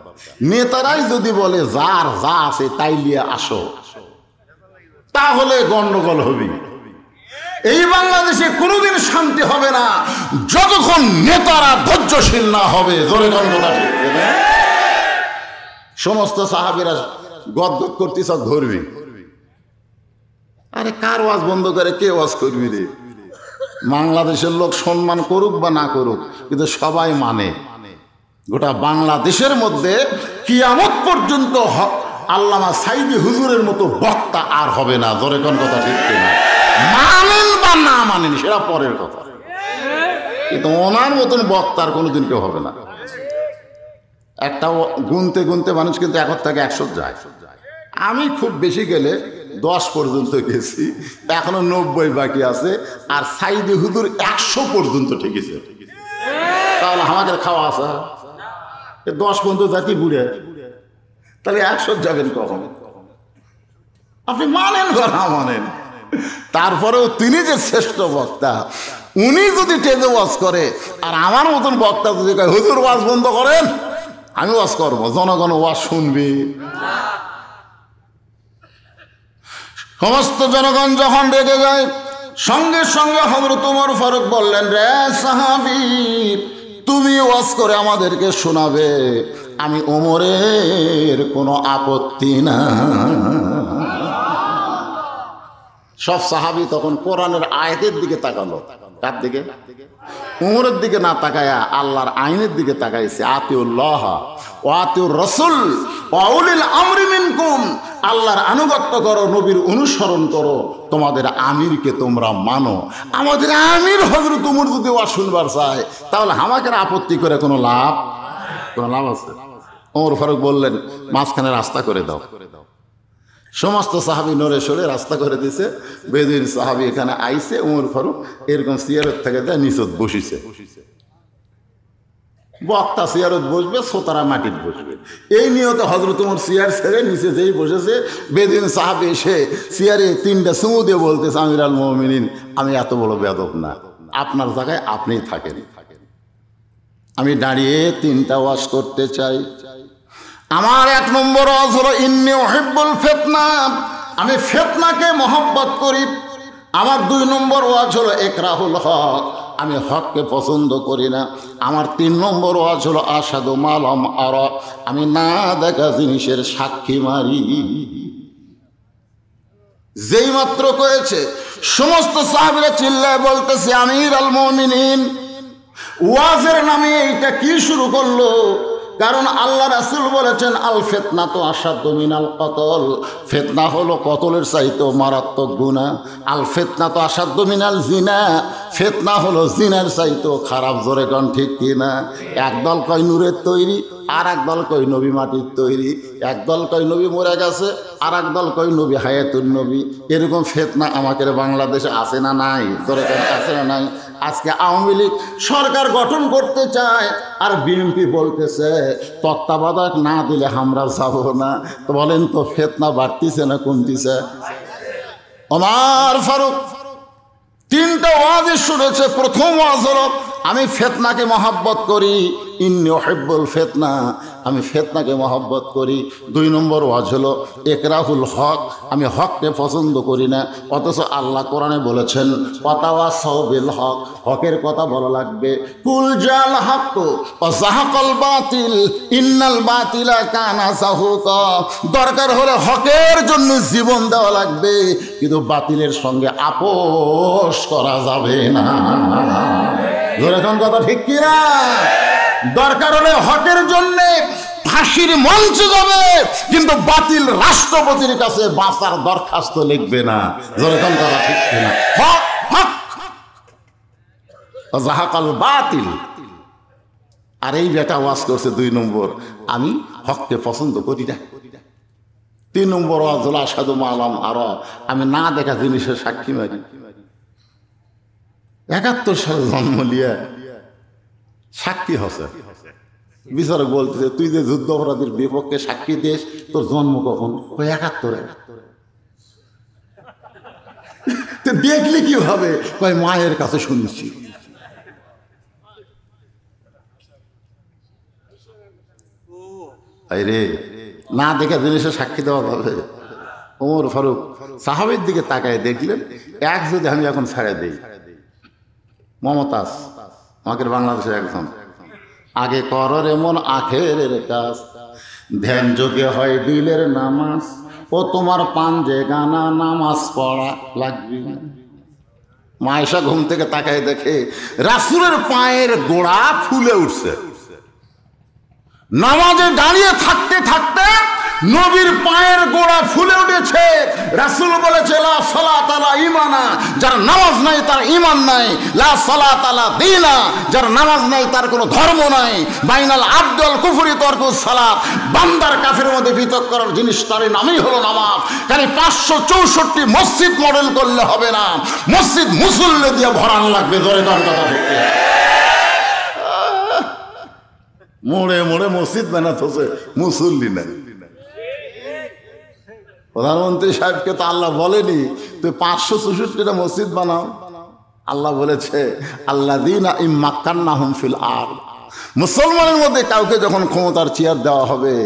নেতারাই যদি বলে যার যা আছে তাই নিয়ে আসো, তাহলে গন্ডগোল হবে। এই বাংলাদেশে কোনোদিন শান্তি হবে না যতক্ষণ নেতারা ধৈর্যশীল না হবে। জোরে গন্ডগোল আছে। সমস্ত সাহাবীরা গদগদ করতে সব ধরবি, আরে কার ওয়াজ বন্ধ করে কে ওয়াজ করবি রে? বাংলাদেশের লোক সম্মান করুক বা না করুক, কিন্তু সবাই মানে। গোটা বাংলাদেশের মধ্যে কিয়ামত পর্যন্ত আল্লামা সাইদি হুজুরের মতো বক্তা আর হবে না। জোরে কোন কথা ঠিক কিনা? মানেন বা না মানেন সেটা পরের কথা, কিন্তু ওনার মতন বক্তার কোনোদিন কেউ হবে না। একটা গুনতে গুনতে মানুষ কিন্তু 1 থেকে 100 যায়। আমি খুব বেশি গেলে 10 পর্যন্ত গেছি, এখনো 90 বাকি আছে। আর সাইদি হুজুর 100 পর্যন্ত ঠেকেছে। তাহলে আমাদের খাওয়া আসা 10 পর্যন্ত জাতি বুড়ে, তাহলে 100 যাবেন কখন? আপনি মানেন বা না মানেন, তারপরেও তিনি যে শ্রেষ্ঠ বক্তা, উনি যদি টেজে ওয়াজ করে আর আমার মতন বক্তা যদি কয় হুজুর ওয়াজ বন্ধ করেন, আমি ওয়াজ করবো, জনগণ ওয়াজ শুনবি। সমস্ত জনগণ যখন রেগে যায়, সঙ্গে সঙ্গে হযরত ওমর ফারুক বললেন, রে সাহাবী, তুমি ওয়াজ করে আমাদেরকে শোনাবে, আমি ওমরের কোনো আপত্তি না। সব সাহাবী তখন কোরআনের আয়াতের দিকে তাকালো। কার দিকে? ওমরের দিকে না তাকায়া আল্লাহর আইনের দিকে তাকাইছে। আতিউল্লাহ ওয়া আতিউর রাসূল ওয়া উলিল আমরি মিনকুম। আল্লাহর আনুগত্য করো, নবীর অনুসরণ করো, তোমাদের আমিরকে তোমরা মানো। আমাদের আমির হযরত ওমর যদি ওয়াজ শুনবার চায়, তাহলে আমাকে আপত্তি করে কোনো লাভ আছে? ওমর ফারুক বললেন, মাঝখানে রাস্তা করে দাও। সমস্ত সাহাবী নড়ে সরে রাস্তা করে দিছে। বেদুইন সাহাবী এখানে আইছে, ওমর ফারুক এরকম সিয়ারত থেকে দেয় নিচত বসিছে। বক্তা সিয়ারত বসবে, শ্রোতারা মাটিতে বসবে, এই নিয়তে হযরত ওমর সিয়ার ছেড়ে নিচে যেই বসেছে, বেদুইন সাহাবী এসে সিয়ারে 3টা চুমু দিয়ে বলতেছে, আমিরাল মুমিনিন, আমি এত বড় বেয়াদব না, আপনার জায়গায় আপনিই থাকেন। আমি দাঁড়িয়ে 3টা ওয়াজ করতে চাই। আমার 1 নম্বর ওয়াজ হলো ইন্নী উহিব্বুল ফিতনা, আমি ফিতনাকে মহব্বত করি। আমার 2 নম্বর ওয়াজ হলো ইকরাহুল হক, আমি হককে পছন্দ করি না। আমার 3 নম্বর ওয়াজ হলো আশহাদু মা লাম আরা, আমি না দেখা জিনিসের সাক্ষী মারি। যেই মাত্র কয়েছে, সমস্ত সাহাবীরা চিল্লায় বলতেছে, আমিরাল মুমিনিন, ওয়াজের নামে এইটা কি শুরু করলো? কারণ আল্লাহ রাসূল বলেছেন, আল ফিতনা তো আশাদ্দু মিনাল কতল, ফিতনা হলো কতলের চাইতেও মারাত্মক গুনাহ। আল ফিতনা তো আশাদ্দু মিনাল জিনা, ফিতনা হলো জিনার চাইতেও খারাপ। জোরে কোন ঠিক কিনা? একদল কয় নূরের তৈরি, আর একদল কয় নবী মাটির তৈরি, একদল কয় নবী মরে গেছে, আর একদল কয় নবী হায়াতুন নবী। এরকম ফিতনা আমাদের বাংলাদেশে আছে না নাই? জোরে কোন আছে না নাই? আজকে আওয়ামী লীগ সরকার গঠন করতে চায়, আর বিএনপি বলতেছে তত্ত্বাবধায়ক না দিলে আমরা যাব না। তো বলেন তো ফিতনা বাড়তিছে না কমতিছে? ওমর ফারুক তিনটা ওয়াজে শুনেছে। প্রথম ওয়াজ হলো আমি ফিতনাকে মহব্বত করি, ইন্নী উহিব্বুল ফিতনা, আমি ফিতনাকে মহব্বত করি। 2 নম্বর ওয়াজ হলো ইকরাহুল হক, আমি হককে পছন্দ করি না। অথচ আল্লাহ কোরআনে বলেছেন ওয়াতাওয়াসাউ বিল হক, হকের কথা বলা লাগবে। কুল জাল হক ওয়া যাহাকাল বাতিল ইন্নাল বাতিলা কানা যাহুকা, দরকার হলে হকের জন্য জীবন দেওয়া লাগবে, কিন্তু বাতিলের সঙ্গে আপোষ করা যাবে না। ধরেছেন কথা ঠিক কিনা? দরকার হলে হকের জন্য ফাঁসির মঞ্চে যাবে, কিন্তু বাতিল রাষ্ট্রপতির কাছে বাঁচার দরখাস্ত লিখবে না। ধরেছেন কথা ঠিক কিনা? হক হক যাহাকাল বাতিল। আর এই বেটা ওয়াজ করছে 2 নম্বর, আমি হককে পছন্দ করি না। 3 নম্বর ওয়াজ হলো আশহাদু মা'আল্লাহ আরা, আমি না দেখা জিনিসের সাক্ষী মারি। 71 সালে জন্ম লিয়া সাক্ষী হচ্ছে। বিচারক বলতেছে তুই যে যুদ্ধ অপরাধীর বিপক্ষে সাক্ষী দিস, তোর জন্ম কখন? 71। দেখলি কিভাবে? কয় মায়ের কাছে শুনেছি। রে না দেখে জিনিসের সাক্ষী দেওয়া যাবে? ওমর ফারুক সাহাবের দিকে তাকায় দেখলেন, এক যদি আমি এখন ছেড়ে দেই, মমতাজ আমাদের বাংলাদেশের একজন, আগে করর এমন আখেরের কাজ, ধ্যান যোগে হয় দিলের নামাজ, ও তোমার পাঞ্জে গানা নামাজ পড়া লাগবে। মায়েশা ঘুম থেকে তাকায় দেখে রাসূলের পায়ের গোড়া ফুলে উঠছে। নামাজে দাঁড়িয়ে থাকতে থাকতে নবীর পায়ের গোড়া ফুলে উঠেছে। রাসূল বলেছে লা সালাত আলা ঈমানা, যার নামাজ নাই তার ঈমান নাই। লা সালাত আলা দীনা, যার নামাজ নাই তার কোনো ধর্ম নাই। বাইনাল আবদুল কুফরি তরকুস সালাত, বান্দার কাফের মধ্যে বিতর্ক করার জিনিস তার নামই হলো নামাজ। কারণ 564 মসজিদ মডেল করলে হবে না, মসজিদ মুসল্লি দিয়ে ভরান লাগবে। জোরে তার কথা বলতে মোড়ে মোড়ে মসজিদ বানাতে হচ্ছে, মুসল্লি নাই। প্রধানমন্ত্রী সাহেবকে তো আল্লাহ বলেনি তুই 564টা মসজিদ বানাও। আল্লাহ বলেছে আল্লাযীনা ইম্মাক্কান্নাহুম ফিল আরদ, মুসলমানের মধ্যে কাউকে যখন ক্ষমতার চেয়ার দেওয়া হবে,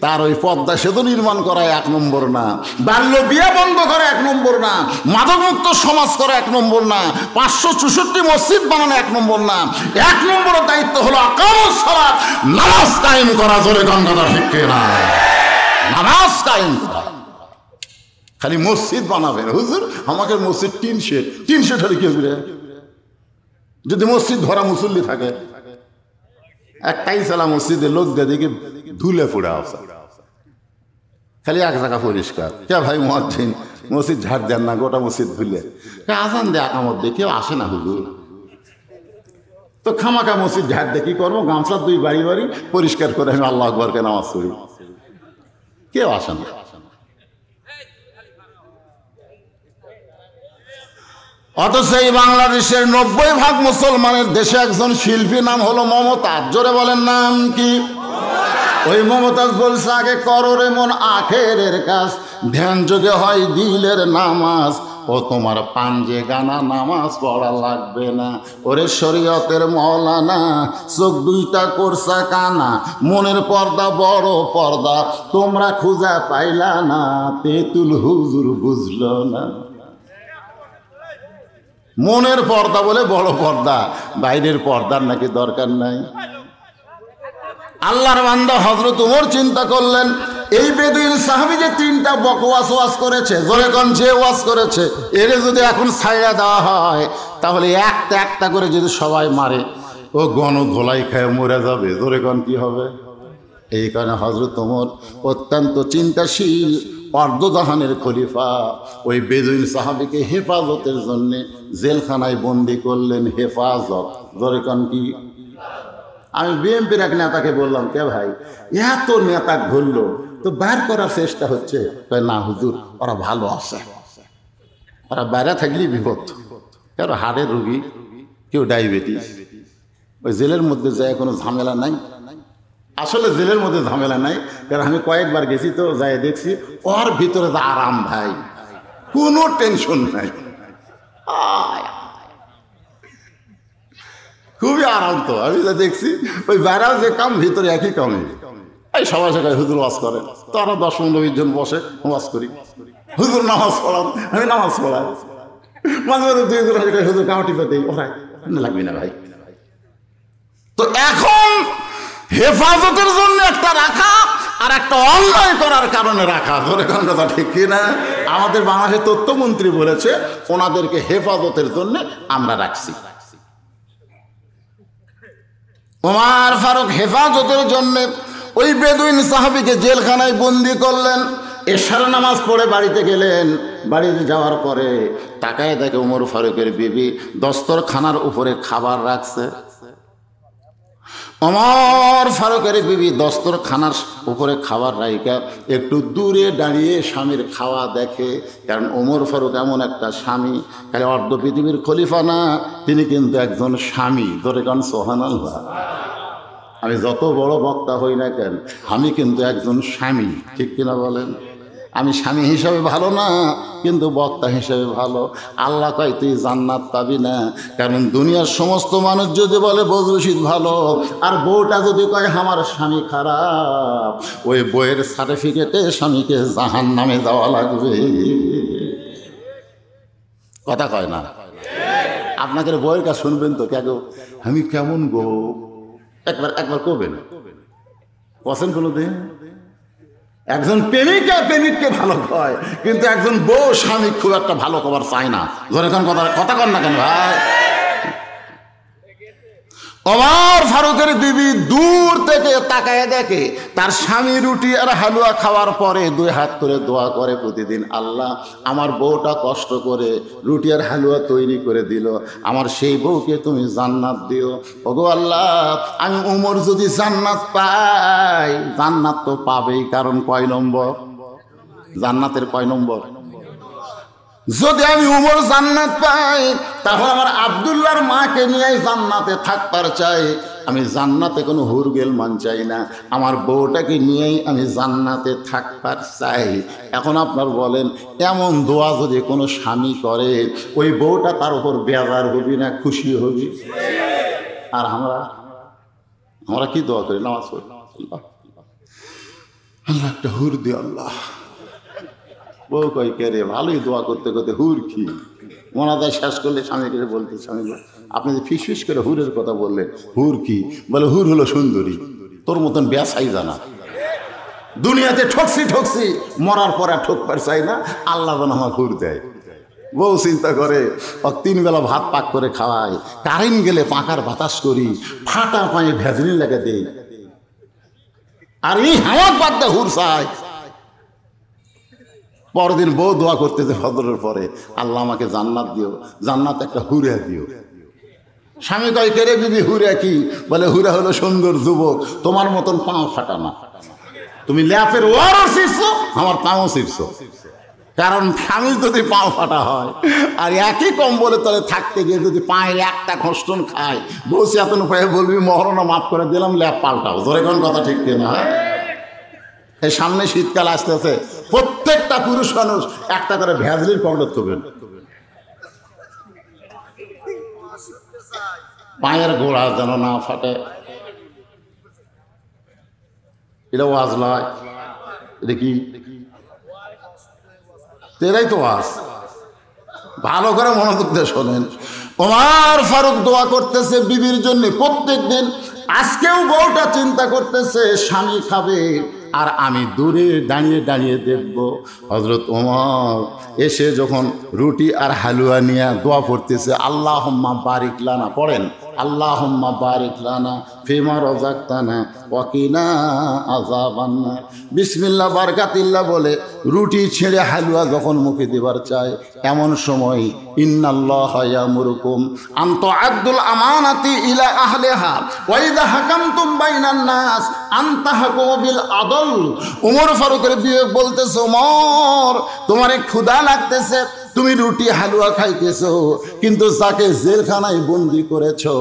তার ওই পদ্মা সেতু নির্মাণ করা 1 নম্বর না, বাল্য বিয়ে বন্ধ করা 1 নম্বর না, মাদকমুক্ত সমাজ করা 1 নম্বর না, 564 মসজিদ বানানো 1 নম্বর না। 1 নম্বর দায়িত্ব হলো আকামুস সালাত, নামাজ কায়েম করা। জোরে গঙ্গাধর ঠিক না? নামাজ কায়েম করা। খালি মসজিদ বানাবেন হুজুর, আমাকে মসজিদ টিন শেড হলে কি হবে? যদি মসজিদ ভরা মুসল্লি থাকে, একটাই সালা মসজিদে লোক দিয়ে দেখি ধুলে পড়ে আসা, খালি এক জায়গা পরিষ্কার। কে ভাই মুয়াজ্জিন মসজিদ ঝাড় দেন না, গোটা মসজিদ ধুলে আজান দেয় আকামত দিয়ে কেউ আসে না হুজুর। তো খামাকা মসজিদ ঝাড় দিয়ে কি করবো? গামছা 2 বাড়ি বাড়ি পরিষ্কার করে আমি আল্লাহু আকবারকে নামাজ পড়ি, কেউ আসে না। অথচ এই বাংলাদেশের 90% মুসলমানের দেশে একজন শিল্পী, নাম হলো মমতাজ। জোরে বলেন নাম কি? ওই মমতাজ বলছে আগে করর এমন আখেরের কাজ, ধ্যান যোগে হয় দিলের নামাজ, ও তোমার পাঞ্জে গানা নামাজ পড়া লাগবে না। ওরে শরীয়তের মৌলানা, চোখ 2টা করছা কানা, মনের পর্দা বড় পর্দা, তোমরা খুঁজা পাইলা না, তেতুল হুজুর বুঝলো না। মনের পর্দা বলে বড় পর্দা, বাইরের পর্দার নাকি দরকার নাই। আল্লাহর বান্দা হযরত ওমর চিন্তা করলেন, এই বেদুইন সাহাবী যে 3টা বকওয়াস ওয়াজ করেছে, জোরে কোন যে ওয়াজ করেছে, এরে যদি এখন ছাইড়া দেওয়া হয়, তাহলে একটা একটা করে যদি সবাই মারে, ও গণধোলাই খায় মরে যাবে। জোরে কোন কি হবে? এই কারণে হযরত ওমর অত্যন্ত চিন্তাশীল, অর্ধজাহানের খলিফা, ওই বেদুইন সাহাবীকে হেফাজতের জন্য জেলখানায় বন্দি করলেন। হেফাজত, জোরে কোন কি? আমি বিএনপির এক নেতাকে বললাম, কে ভাই এত নেতা ঘুরলো তো বাইর করার চেষ্টা হচ্ছে? না হুজুর, ওরা ভালো আছে, ওরা বাইরে থাকলেই বিপদ। কেউ হাড়ের রুগী, কেউ ডায়াবেটিস, ওই জেলের মধ্যে যায় কোনো ঝামেলা নাই। আসলে জেলের মধ্যে ঝামেলা নাই, কারণ আমি কয়েকবার গেছি তো, যাই দেখছি ওর ভিতরে আরাম ভাই, কোনো টেনশন নাই। খুবই আরাম তো, আমি যা দেখছি ওই বাইরেও যে কাম ভিতরে একই কামে। এই সবাই সবাই হুজুর ওয়াজ করে, তারা 10-15-20 জন বসে ওয়াজ করি, হুজুর নামাজ পড়ান, আমি নামাজ পড়াই, মাঝে মাঝে 2 জন হুজুর কামা টিপে দেই, ওরাই লাগবি না ভাই। তো এখন হেফাজতের জন্য একটা রাখা আর একটা অন্যায় করার কারণে রাখা, ধরে কোন কথা ঠিক কিনা? আমাদের বাংলাদেশের তথ্যমন্ত্রী বলেছে ওনাদেরকে হেফাজতের জন্য আমরা রাখছি। ওমর ফারুক হেফাজতের জন্য ওই বেদুইন সাহাবীকে জেলখানায় বন্দি করলেন। এশার নামাজ পড়ে বাড়িতে গেলেন। বাড়িতে যাওয়ার পরে তাকায় দেখে ওমর ফারুকের বিবি দস্তরখানার উপরে খাবার রাখছে। ওমর ফারুকের বিবি দস্তরখানার উপরে খাবার রাইকা একটু দূরে দাঁড়িয়ে স্বামীর খাওয়া দেখে। কারণ ওমর ফারুক এমন একটা স্বামী, খালি অর্ধ পৃথিবীর খলিফা না, তিনি কিন্তু একজন স্বামী। ধরে কারণ সুবহানাল্লাহ, আমি যত বড় বক্তা হই না কেন, আমি কিন্তু একজন স্বামী, ঠিক কিনা বলেন? আমি স্বামী হিসাবে ভালো না, কিন্তু বক্তা হিসাবে ভালো। আল্লাহ কয় তুই জান্নাত পাবি না, কারণ দুনিয়ার সমস্ত মানুষ যদি বলে বজরশিদ ভালো, আর বউটা যদি কয় আমার স্বামী খারাপ, ওই বইয়ের সার্টিফিকেটে স্বামীকে জাহান্নামে দেওয়া লাগবে। কথা কয় না? আপনাদের বইয়ের কাছে শুনবেন তো, কেন আমি কেমন গো, একবার করবেন পছন্দ কোনো দিন। একজন প্রেমিককে ভালো কয়, কিন্তু একজন বউ স্বামী খুব একটা ভালো খবর চায় না। ধরে কথা কন না কেন ভাই? ওমর ফারুকের বিবি দূর থেকে তাকায় দেখে তার স্বামী রুটি আর হালুয়া খাওয়ার পরে 2 হাত করে দোয়া করে প্রতিদিন, আল্লাহ আমার বউটা কষ্ট করে রুটি আর হালুয়া তৈরি করে দিল, আমার সেই বউকে তুমি জান্নাত দিও। ওগো আল্লাহ, আমি ওমর যদি জান্নাত পাই, জান্নাত তো পাবেই, কারণ কয় নম্বর? জান্নাতের কয় নম্বর? যদি আমি ওমর জান্নাত পাই, তাহলে আমার আব্দুল্লাহর মাকে নিয়ে জান্নাতে থাকবার চাই। আমি জান্নাতে কোনো হুরগেল মান চাই না, আমার বউটাকে নিয়েই আমি জান্নাতে থাকবার চাই। এখন আপনার বলেন, এমন দোয়া যদি কোনো স্বামী করে, ওই বউটা তার উপর বেজার হবি না খুশি হবি? আর আমরা কি দোয়া করি? নামাজ পড়ি, আল্লাহ একটা হুর দি, আল্লাহ। বউ কই কে রে, ভালোই দোয়া করতে করতে হুর কি মনাদায় শেষ করলে স্বামীকে বলতে, স্বামী আপনি যে ফিস করে হুরের কথা বললেন, হুর কি? বলে হুর হলো সুন্দরী, তোর মতন ব্যাসাই জানা। দুনিয়াতে ঠকছি মরার পর আর ঠকবার চাই না, আল্লাহ যেন আমার হুর দেয়। বউ চিন্তা করে 3 বেলা ভাত পাক করে খাওয়ায়, কারেন্ট গেলে পাকার বাতাস করি, ফাটা পায়ে ভেজলিন লেগে দেই, আর এই হাওয়া বাদ দেয় হুর চায়। পরদিন বউ দোয়া করতেছে ফজরের পরে, আল্লাহ আমাকে জান্নাত দিও, জান্নাত একটা হুরা দিও। স্বামী কয় কে রে বিবি, হুরা কি? বলে হুরা হলো সুন্দর যুবক, তোমার মতন পাও ফাটা না, তুমি ল্যাপের ওয়ারও ছিঁড়ছো, আমার পাও ছিঁড়ছো। কারণ স্বামী যদি পাও ফাটা হয় আর একই কম্বলের তলে থাকতে গিয়ে যদি পায়ের একটা খষ্টন খায়, বউ চেতন পায়ে বলবি মহরণা মাফ করে দিলাম, ল্যাপ পাল্টাও। ধরে কোন কথা ঠিক কিনা? এই সামনে শীতকাল আসতেছে, প্রত্যেকটা পুরুষ মানুষ একটা করে ভ্যাজলিন পাউডার করবেন, পায়ের গোড়া যেন না ফাটে। এটা ওয়াজ নয়, এটা কি? এরাই তো ওয়াজ। ভালো করে মনোযোগ দিয়ে শোনেন। ওমর ফারুক দোয়া করতেছে বিবির জন্য প্রত্যেক দিন। আজকেও বউটা চিন্তা করতেছে স্বামী খাবে, আর আমি দূরে দাঁড়িয়ে দেখব। হযরত ওমর এসে যখন রুটি আর হালুয়া নিয়ে দোয়া পড়তেছে, আল্লাহুম্মা বারিক লানা, পড়েন আল্লাহুম্মা বারিক লানা ফিমা রাযাকতানা ওয়া কিনা আযাবান্নার। বিসমিল্লাহ বারাকাতিল্লাহ বলে রুটি ছেড়ে হালুয়া যখন মুখে দেবার চায়, এমন সময় ইন্নাল্লাহা ইয়ামুরুকুম আন তুআদ্দুল আমানাতি ইলা আহলিহা ওয়া ইযা হাকামতুম বাইনান নাস আন তাহকুমু বিল আদল। ওমর ফারুকের বিবেক বলতেছে, ওমর তোমারে ক্ষুধা লাগতেছে, তুমি রুটি হালুয়া খাইতেছো, কিন্তু যাকে জেলখানায় বন্দি করেছো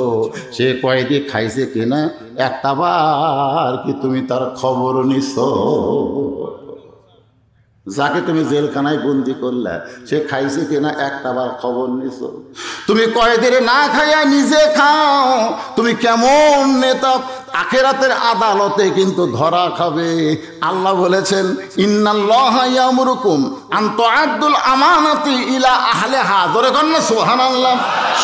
সে কয়েদি খাইছে কিনা একটাবার কি তুমি তার খবর নিছো? যাকে তুমি জেলখানায় বন্দি করলে সে খাইছে কিনা একটাবার খবর নিছো? তুমি কয়েদিরে না খাইয়া নিজে খাও, তুমি কেমন নেতা? আখিরাতের আদালতে কিন্তু ধরা খাবে। আল্লাহ বলেছেন ইন্নাল্লাহা ইয়ামুরুকুম আন তুআদ্দুল আমানাতি ইলা আহলিহা। ধরে কর না সুবহানাল্লাহ।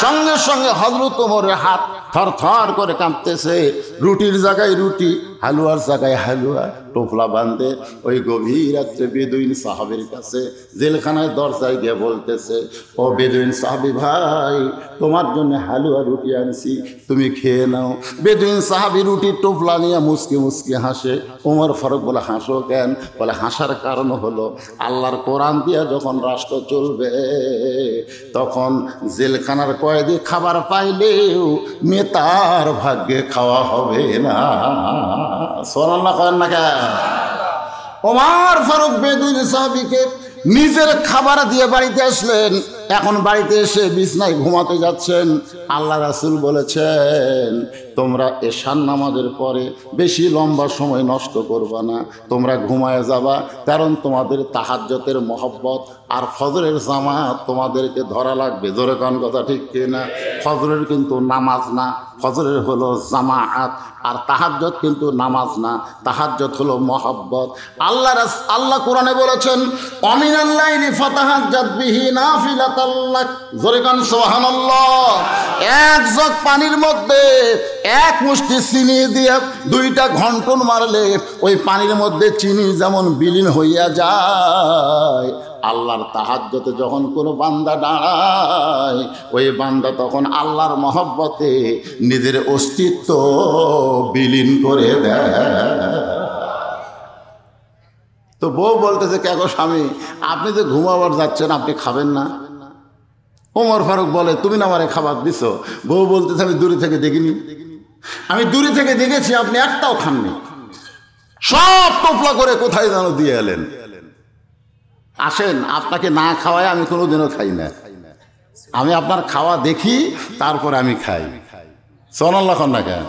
সঙ্গে সঙ্গে হযরত ওমরের হাত থর থর করে কাঁপতেছে। রুটির জায়গায় রুটি, হালুয়ার জায়গায় হালুয়া, টোপলা বাঁধে ওই গভীর রাত্রে বেদুইন সাহাবের কাছে জেলখানায় দরজায় গিয়ে বলতেছে, ও বেদুইন সাহাবি ভাই, তোমার জন্য হালুয়া রুটি আনছি, তুমি খেয়ে নাও। বেদুইন সাহাবি রুটির টোপলা নিয়ে মুসকি মুসকি হাসে। ওমর ফারুক বলে, হাসো কেন? বলে, হাসার কারণ হলো আল্লাহর কোরআন দিয়া যখন রাষ্ট্র চলবে তখন জেলখানার কয়েদি খাবার পাইলেও নেতার ভাগ্যে খাওয়া হবে না। সুবহানাল্লাহ করেন না কেন? ওমর ফারুক বেদুইন সাহাবীকে নিজের খাবার দিয়ে বাড়িতে আসলেন। এখন বাড়িতে এসে বিছনায় ঘুমাতে যাচ্ছেন। আল্লাহ রাসূল বলেছেন, তোমরা এশার নামাজের পরে বেশি লম্বা সময় নষ্ট করবা না, তোমরা ঘুমায় যাবা, কারণ তোমাদের তাহাজ্জুদের মহব্বত আর ফজরের জামাত তোমাদেরকে ধরা লাগবে। জোরে কোন কথা ঠিক কিনা? ফজরের কিন্তু নামাজ না, ফজরের হলো জামাআত, আর তাহাজ্জুদ কিন্তু নামাজ না, তাহাজ্জুদ হলো মহব্বত। আল্লাহ কোরআনে বলেছেন অমিনাল লাইলি ফাতাহাজ্জাদ বিহি নাফিলাতাল লাক। জোরে কোন সুবহানাল্লাহ। এক জগ পানির মধ্যে এক মুষ্টি চিনি দিয়ে দুইটা ঘন্টন মারলে ওই পানির মধ্যে চিনি যেমন বিলীন হইয়া যায়, আল্লাহর তাহাজ্জুদে যখন কোনো বান্দা দাঁড়ায় ওই বান্দা তখন আল্লাহর মহব্বতে নিজের অস্তিত্ব বিলীন করে দেয়। তো বউ বলতেছে, কে গো স্বামী, আপনি যে ঘুমাবার যাচ্ছেন, আপনি খাবেন না? ওমর ফারুক বলে, তুমি না আমারে খাবার দিছো? বউ বলতেছে, আমি দূরে থেকে দেখিনি, আমি দূরে থেকে দেখেছি আপনি একটাও খাননি, সব টোপলা করে কোথায় যেন দিয়ে এলেন। আসেন, আপনাকে না খাওয়ায় আমি কোনোদিনও খাই না, আমি আপনার খাওয়া দেখি তারপরে আমি খাই। সুবহানাল্লাহ না কেন?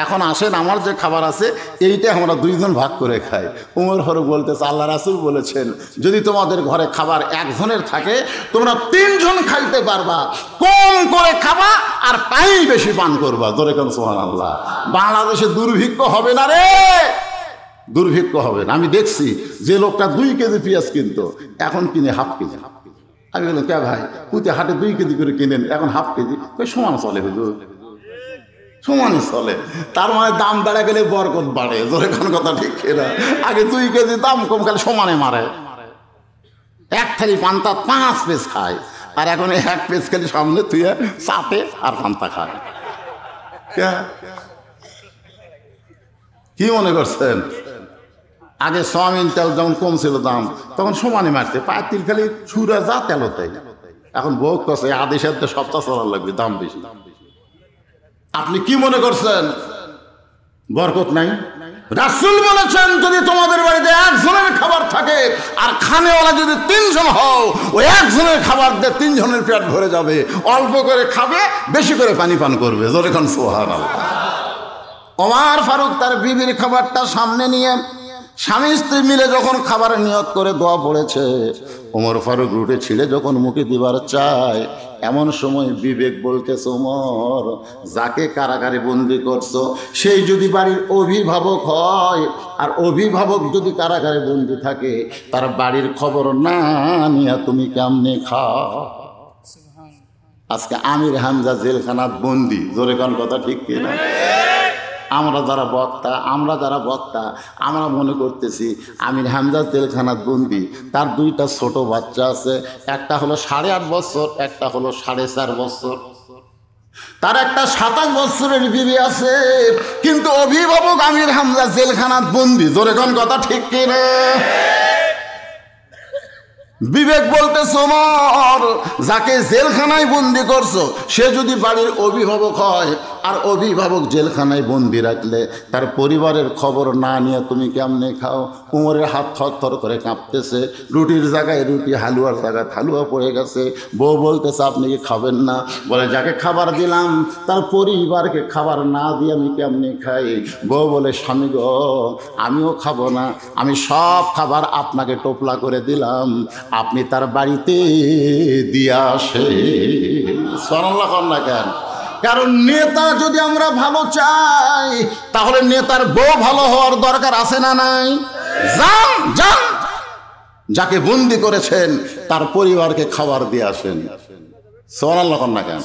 এখন আসেন, আমার যে খাবার আছে এইটা আমরা দুইজন ভাগ করে খাই। ওমর ফারুক বলতেছে, আল্লাহ রাসূল বলেছেন যদি তোমাদের ঘরে খাবার একজনের থাকে তোমরা তিনজন খাইতে পারবা, কম করে খাবা আর পানি বেশি পান করবা। জোরে কোন সুবহানাল্লাহ। বাংলাদেশে দুর্ভিক্ষ হবে না রে, দুর্ভিক্ষ হবে না। আমি দেখছি যে লোকটা 2 কেজি পেঁয়াজ কিনতো এখন কিনে হাফ কেজি। আমি বললাম, কে ভাই, পুঁতে হাটে 2 কেজি করে কিনেন, এখন হাফ কেজি? ওই সমান চলে, হুজুর সমানই চলে। তার মানে দাম বেড়ে গেলে বরকত বাড়ে। জোরে কোন কথা ঠিক কিনা? আগে 2 কেজি দাম কম, খালি সমানে মারে। এক থালি পান্তা 5 পিস খায়, আর এখন 1 পিস খালি সামনে তুই চাপে আর পান্তা খায়। কি মনে করছেন? আগে সয়াবিন তেল যখন কম ছিল দাম তখন সমানে মারছে, পায়ের তিল খালি ছুরা যা তেলতে। এখন বহু কছে আদেশের তো সপ্তাহ চলার লাগবে, দাম বেশি। আপনি কি মনে করছেন বরকত নাই? রাসূল বলেছেন যদি তোমাদের বাড়িতে একজনের খাবার থাকে আর খানেওয়ালা যদি 3 জন হও, ওই একজনের খাবার দিয়ে 3 জনের পেট ভরে যাবে। অল্প করে খাবে, বেশি করে পানি পান করবে। জোরে কোন সুবহানাল্লাহ। ওমর ফারুক তার বিবির খাবারটা সামনে নিয়ে স্বামী স্ত্রী মিলে যখন খাবারের নিয়ত করে দোয়া পড়েছে, ওমর ফারুক রুটে ছিঁড়ে যখন মুখে দিবার চায়, এমন সময় বিবেক বলতেছে, ওমর, যাকে কারাগারে বন্দি করছো সেই যদি বাড়ির অভিভাবক হয়, আর অভিভাবক যদি কারাগারে বন্দি থাকে, তার বাড়ির খবর না নিয়ে তুমি কেমনে খাও? আজকে আমির হামজা জেলখানাত বন্দি। জোরে কোন কথা ঠিক কিনা? আমরা যারা বক্তা আমরা মনে করতেছি আমির হামজা জেলখানাত বন্দি, তার 2টা ছোট বাচ্চা আছে, একটা হলো 8.5 বছর, একটা হলো 4.5 বছর, তার একটা 27 বছরের বিবি আছে, কিন্তু অভিভাবক আমির হামজা জেলখানাত বন্দি। জোরে কোন কথা ঠিক কিনা? বিবেক বলতেছে, ওমর, যাকে জেলখানায় বন্দি করছো সে যদি বাড়ির অভিভাবক হয় আর অভিভাবক জেলখানায় বন্দি রাখলে তার পরিবারের খবর না নিয়ে তুমি কেমনে খাও? উমরের হাত থর করে কাঁপতেছে, রুটির জায়গায় রুটি, হালুয়ার জায়গায় হালুয়া পড়ে গেছে। বউ বলতেছে আপনি কি খাবেন না? বলে যাকে খাবার দিলাম তার পরিবারকে খাবার না দিয়ে আমি কেমনে খাই? বউ বলে স্বামী গো, আমিও খাবো না, আমি সব খাবার আপনাকে টোপলা করে দিলাম, আপনি তার বাড়িতে দিয়ে আসে। সুবহানাল্লাহ কর না কেন? কারণ নেতা যদি আমরা ভালো চাই তাহলে নেতার বউ ভালো হওয়ার দরকার আছে না নাই? যান যান, যাকে বন্দি করেছেন তার পরিবারকে খাবার দিয়ে আসেন। সুবহানাল্লাহ কর না কেন?